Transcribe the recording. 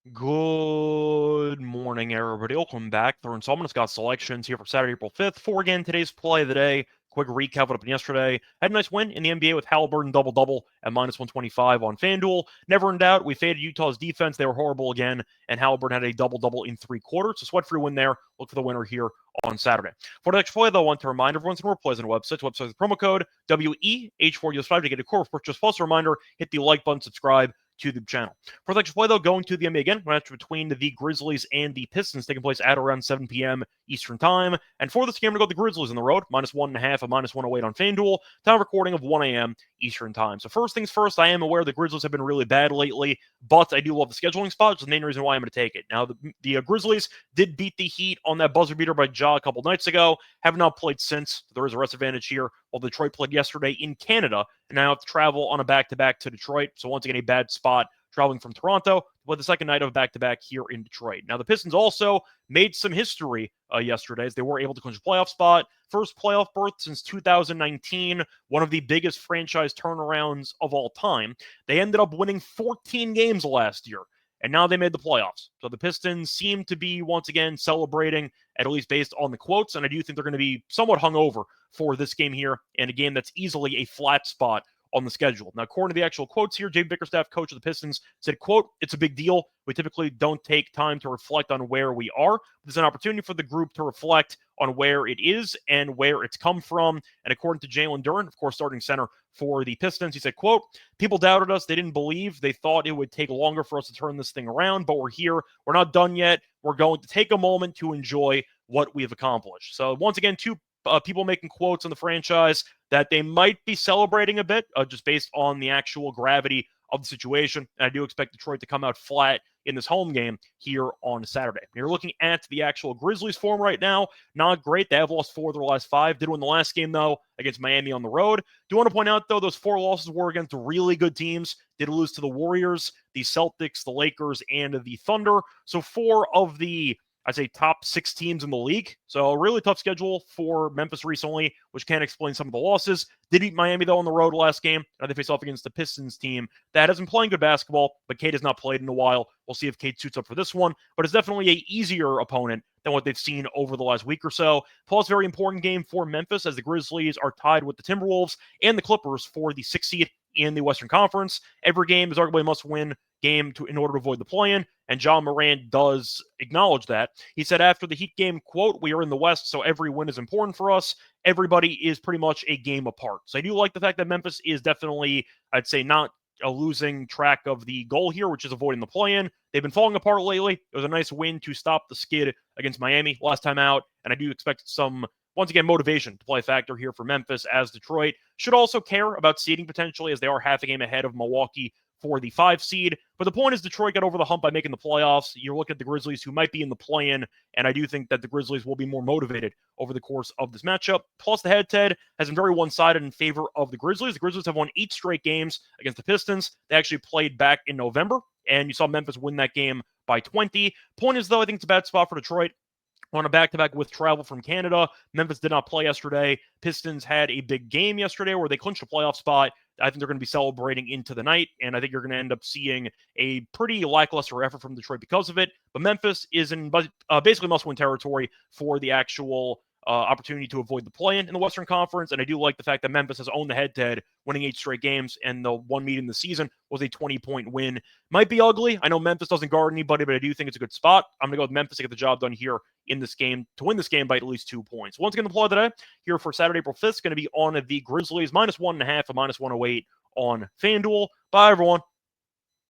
Good morning, everybody. Welcome back. Through installment. Got selections here for Saturday, April 5th. For again, today's play of the day. Quick recap of what happened yesterday. Had a nice win in the NBA with Halliburton double-double at minus 125 on FanDuel. Never in doubt, we faded Utah's defense. They were horrible again, and Halliburton had a double-double in three quarters. So sweat-free win there. Look for the winner here on Saturday. For the next play, though, I want to remind everyone to plays on the website. The website is promo code WEH4US5 to get a core purchase. Plus, a reminder, hit the like button, subscribe to the channel. For the next play, though, going to the NBA again, match between the Grizzlies and the Pistons taking place at around 7 p.m. Eastern Time. And for this game, we're going to go the Grizzlies on the road, minus 1.5, a minus 108 on FanDuel. Time recording of 1 a.m. Eastern Time. So first things first, I am aware the Grizzlies have been really bad lately, but I do love the scheduling spot, which is the main reason why I'm going to take it. Now, the Grizzlies did beat the Heat on that buzzer beater by Ja a couple nights ago. Have not played since. There is a rest advantage here. While Detroit played yesterday in Canada, and now have to travel on a back-to-back to Detroit. So once again, a bad spot traveling from Toronto, with the second night of back-to-back here in Detroit. Now, the Pistons also made some history yesterday as they were able to clinch a playoff spot. First playoff berth since 2019, one of the biggest franchise turnarounds of all time. They ended up winning 14 games last year, and now they made the playoffs. So the Pistons seem to be, once again, celebrating, at least based on the quotes, and I do think they're going to be somewhat hungover for this game here, and a game that's easily a flat spot on the schedule. Now, according to the actual quotes here, Jay Bickerstaff, coach of the Pistons, said, quote, "It's a big deal. We typically don't take time to reflect on where we are. There's an opportunity for the group to reflect on where it is and where it's come from." And according to Jalen Duren, of course, starting center for the Pistons, he said, quote, "People doubted us. They didn't believe. They thought it would take longer for us to turn this thing around, but we're here. We're not done yet. We're going to take a moment to enjoy what we've accomplished." So once again, two people making quotes on the franchise that they might be celebrating a bit, just based on the actual gravity of the situation. And I do expect Detroit to come out flat in this home game here on Saturday. You're looking at the actual Grizzlies form right now. Not great. They have lost 4 of their last 5. Did win the last game, though, against Miami on the road. Do want to point out, though, those 4 losses were against really good teams. Did lose to the Warriors, the Celtics, the Lakers, and the Thunder. So 4 of the, I'd say, top 6 teams in the league. So a really tough schedule for Memphis recently, which can explain some of the losses. Did beat Miami, though, on the road last game. They face off against the Pistons team that has been playing good basketball, but Cade has not played in a while. We'll see if Cade suits up for this one, but it's definitely an easier opponent than what they've seen over the last week or so. Plus, very important game for Memphis as the Grizzlies are tied with the Timberwolves and the Clippers for the 6th seed in the Western Conference. Every game is arguably a must-win game in order to avoid the play-in, and John Moran does acknowledge that. He said after the Heat game, quote, "We are in the West, so every win is important for us. Everybody is pretty much a game apart." So I do like the fact that Memphis is definitely, I'd say, not losing track of the goal here, which is avoiding the play-in. They've been falling apart lately. It was a nice win to stop the skid against Miami last time out, and I do expect some, once again, motivation to play a factor here for Memphis, as Detroit should also care about seeding potentially, as they are half a game ahead of Milwaukee for the 5 seed. But the point is Detroit got over the hump by making the playoffs. You're looking at the Grizzlies, who might be in the play-in, and I do think that the Grizzlies will be more motivated over the course of this matchup. Plus, the head-to-head has been very one-sided in favor of the Grizzlies. The Grizzlies have won 8 straight games against the Pistons. They actually played back in November, and you saw Memphis win that game by 20. Point is, though, I think it's a bad spot for Detroit. On a back-to-back with travel from Canada. Memphis did not play yesterday. Pistons had a big game yesterday where they clinched a playoff spot. I think they're going to be celebrating into the night, and I think you're going to end up seeing a pretty lackluster effort from Detroit because of it. But Memphis is in basically must-win territory for the actual opportunity to avoid the play-in in the Western Conference, and I do like the fact that Memphis has owned the head-to-head, winning 8 straight games, and the one meeting this season was a 20-point win. Might be ugly. I know Memphis doesn't guard anybody, but I do think it's a good spot. I'm going to go with Memphis to get the job done here in this game, to win this game by at least 2 points. Once again, the play today here for Saturday, April 5th is going to be on the Grizzlies, minus 1.5, a minus 108 on FanDuel. Bye, everyone.